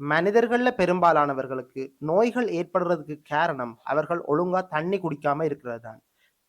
மனிதர்கள்ல பெரும்பாலானவர்களுக்கு நோய்கள் ஏற்படுறதுக்கு காரணம் அவர்கள் ஒழுங்கா தண்ணி குடிக்காம இருக்கிறது தான்.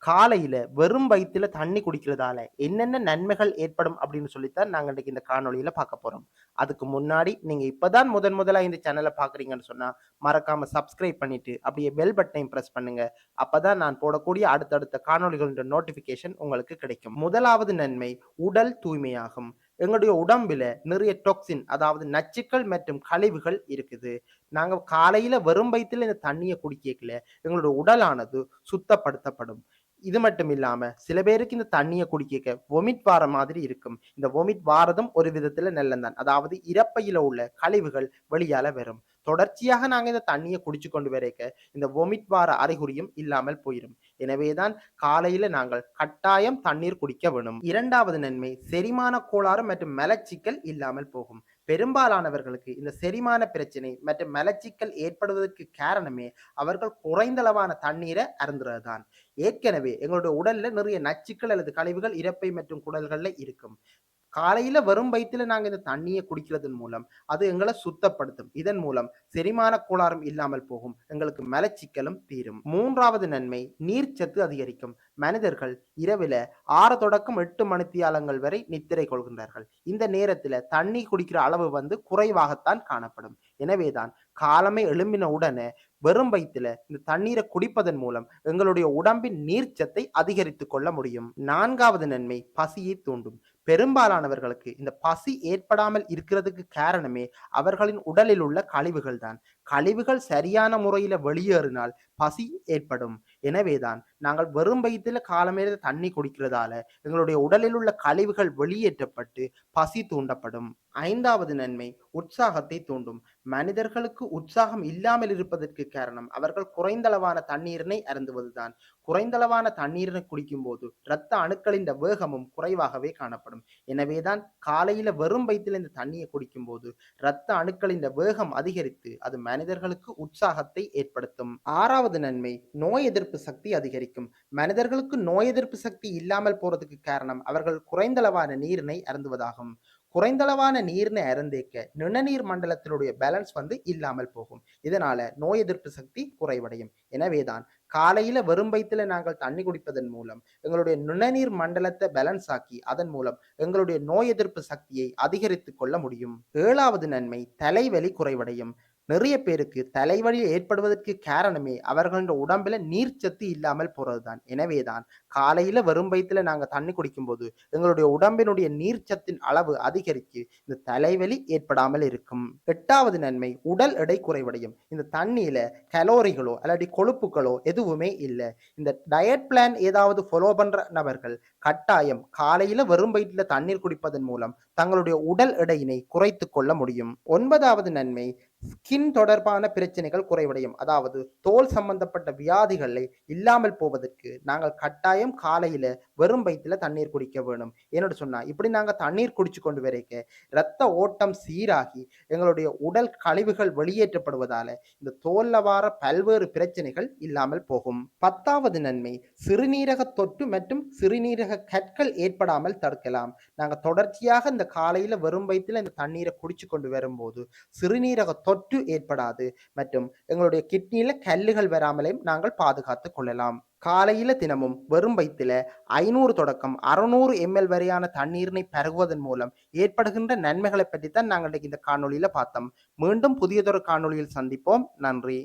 காலையில வெறும் வயித்துல தண்ணி குடிக்கிறதால என்னென்ன நன்மைகள் ஏற்படும் அப்படின்னு சொல்லித்தான் நாங்க இன்னைக்கு இந்த காணொளியில பார்க்க போறோம். அதுக்கு முன்னாடி நீங்க இப்பதான் முதலா இந்த சேனல பார்க்குறீங்கன்னு சொன்னா, மறக்காம சப்ஸ்கிரைப் பண்ணிட்டு அப்படியே பெல் பட்டனையும் பிரஸ் பண்ணுங்க. அப்பதான் நான் போடக்கூடிய அடுத்தடுத்த காணொளிகளோட நோட்டிஃபிகேஷன் உங்களுக்கு கிடைக்கும். முதலாவது நன்மை உடல் தூய்மையாகும். எங்களுடைய உடம்பில நிறைய டொக்சின் அதாவது நச்சுக்கள் மற்றும் கழிவுகள் இருக்குது. நாங்க காலையில வெறும் வயித்துல இந்த தண்ணிய குடிக்கல, எங்களோட உடலானது சுத்தப்படுத்தப்படும். இது மட்டும் இல்லாம சில பேருக்கு இந்த தண்ணிய குடிக்க வொமிட் வார மாதிரி இருக்கும். இந்த வொமிட் வாரதும் ஒரு விதத்துல நல்லதுதான். அதாவது இரைப்பையில உள்ள கழிவுகள் வெளியால வரும். தொடர்ச்சியாக நாங்க இந்த தண்ணிய குடிச்சு கொண்டு வரைக்க இந்த வொமிட் வார அறிகுறியும் இல்லாமல் போயிரும். எனவேதான் காலையில நாங்கள் கட்டாயம் தண்ணீர் குடிக்க வேணும். 2வது நன்மை செரிமான கோளாறு மற்றும் மலச்சிக்கல் இல்லாமல் போகும். பெரும்பாலானவர்களுக்கு இந்த செரிமான பிரச்சனை மற்றும் மலச்சிக்கல் ஏற்படுவதற்கு காரணமே அவர்கள் குறைந்தளவான தண்ணீர அருந்துறதுதான். ஏற்கனவே எங்களுடைய உடல்ல நிறைய நச்சுக்கள் அல்லது கழிவுகள் இரைப்பை மற்றும் குடல்கள்ல இருக்கும். காலையில வெறும் வயித்துல நாங்க இந்த தண்ணிய குடிக்கிறதன் மூலம் அது எங்கள சுத்தப்படுத்தும். இதன் மூலம் செரிமான கோளாறும் இல்லாமல் போகும். எங்களுக்கு மலச்சிக்கலும் தீரும். 3வது நன்மை நீர்ச்சத்து அதிகரிக்கும். மனிதர்கள் இரவில 6 தொடக்கம் 8 மணித்தியாலங்கள் வரை நித்திரை கொள்கின்றார்கள். இந்த நேரத்துல தண்ணி குடிக்கிற அளவு குறைவாகத்தான் காணப்படும். எனவேதான் காலமே எழும்பின உடனே வெறும் வயித்துல இந்த தண்ணீரை குடிப்பதன் மூலம் எங்களுடைய உடம்பின் நீர்ச்சத்தை அதிகரித்துக் கொள்ள முடியும். 4வது நன்மை பசியை தூண்டும். பெரும்பாலானவர்களுக்கு இந்த பசி ஏற்படாமல் இருக்கிறதுக்கு காரணமே அவர்களின் உடலில் உள்ள கழிவுகள் தான். கழிவுகள் சரியான முறையில வெளியேறினால் பசி ஏற்படும். எனவேதான் நாங்கள் வெறும் வயித்துல காலமேல தண்ணி குடிக்கிறதால எங்களுடைய உடலில் உள்ள கழிவுகள் வெளியேற்றப்பட்டு பசி தூண்டப்படும். 5வது நன்மை உற்சாகத்தை தூண்டும். மனிதர்களுக்கு உற்சாகம் இல்லாமல் இருப்பதற்கு காரணம் அவர்கள் குறைந்தளவான தண்ணீரினை அருந்துவதுதான். குறைந்தளவான தண்ணீரினை குடிக்கும்போது இரத்த அணுக்களின் வேகமும் குறைவாகவே காணப்படும். எனவேதான் காலையில வெறும் வயிற்றில் இந்த தண்ணியை குடிக்கும்போது இரத்த அணுக்களின் வேகம் அதிகரித்து அது மனிதர்களுக்கு உற்சாகத்தை ஏற்படுத்தும். 6வது நன்மை நோய் எதிர்ப்பு சக்தி அதிகரிக்கும். மனிதர்களுக்கு நோய் எதிர்ப்பு சக்தி இல்லாமல் போறதுக்கு காரணம் அவர்கள் குறைந்தளவான நீரினை அருந்துவதாகும். குறைந்தளவான நீரினை அருந்தேக்க நிணநீர் மண்டலத்தினுடைய பேலன்ஸ் இல்லாமல் போகும். இதனால நோய் எதிர்ப்பு சக்தி குறைவடையும். எனவேதான் காலையில வெறும் வயித்துல நாங்கள் தண்ணி குடிப்பதன் மூலம் எங்களுடைய நுண்ணநீர் மண்டலத்தை பேலன்ஸ் ஆக்கி அதன் மூலம் எங்களுடைய நோய் எதிர்ப்பு சக்தியை அதிகரித்துக் கொள்ள முடியும். 7வது நன்மை தலைவலி குறைவடையும். நிறைய பேருக்கு தலைவலி ஏற்படுவதற்கு காரணமே அவர்களின் உடம்புல நீர்ச்சத்து இல்லாமல் போறதுதான். எனவேதான் காலையில வெறும் வயித்துல நாங்க தண்ணி குடிக்கும்போது எங்களுடைய உடம்பினுடைய நீர்ச்சத்தின் அளவு அதிகரித்து இந்த தலைவலி ஏற்படாமல் இருக்கும். 8வது நன்மை உடல் எடை குறைவடையும். இந்த தண்ணியில கலோரிகளோ அல்லது கொழுப்புகளோ எதுவுமே இல்லை. இந்த டயட் பிளான் ஏதாவது ஃபாலோ பண்ற நபர்கள் கட்டாயம் காலையில வெறும் வயிற்றுல தண்ணீர் குடிப்பதன் மூலம் தங்களுடைய உடல் எடையினை குறைத்துக் கொள்ள முடியும். 9வது நன்மை ஸ்கின் தொடர்பான பிரச்சனைகள் குறைவடையும். அதாவது தோல் சம்பந்தப்பட்ட வியாதிகளை இல்லாமல் போவதற்கு நாங்கள் கட்டாயம் காலையில வெறும் வயிற்றுல தண்ணீர் குடிக்க வேணும். என்னோட சொன்னா இப்படி நாங்க தண்ணீர் குடிச்சு கொண்டு வரைக்க இரத்த ஓட்டம் சீராகி எங்களுடைய உடல் கழிவுகள் வெளியேற்றப்படுவதால இந்த தோல்ல வார பல்வேறு பிரச்சனைகள் இல்லாமல் போகும். 10வது நன்மை சிறுநீரக தொற்று மற்றும் சிறுநீரக கற்கள் ஏற்படாமல் தடுக்கலாம். நாங்க தொடர்ச்சியாக இந்த காலையில வெறும் வயிற்றுல இந்த தண்ணீரை குடிச்சு கொண்டு வரும்போது சிறுநீரக தொற்று ஏற்படாது மற்றும் எங்களுடைய கிட்னியில கல்லுகள் வராமலையும் நாங்கள் பாதுகாத்துக் கொள்ளலாம். காலையில தினமும் வெறும் வயிற்றில 500 தொடக்கம் 600 ml வரையான தண்ணீரினை பருகுவதன் மூலம் ஏற்படுகின்ற நன்மைகளை பற்றி தான் நாங்கள் இந்த காணொளியில பார்த்தோம். மீண்டும் புதியதொரு காணொளியில் சந்திப்போம். நன்றி.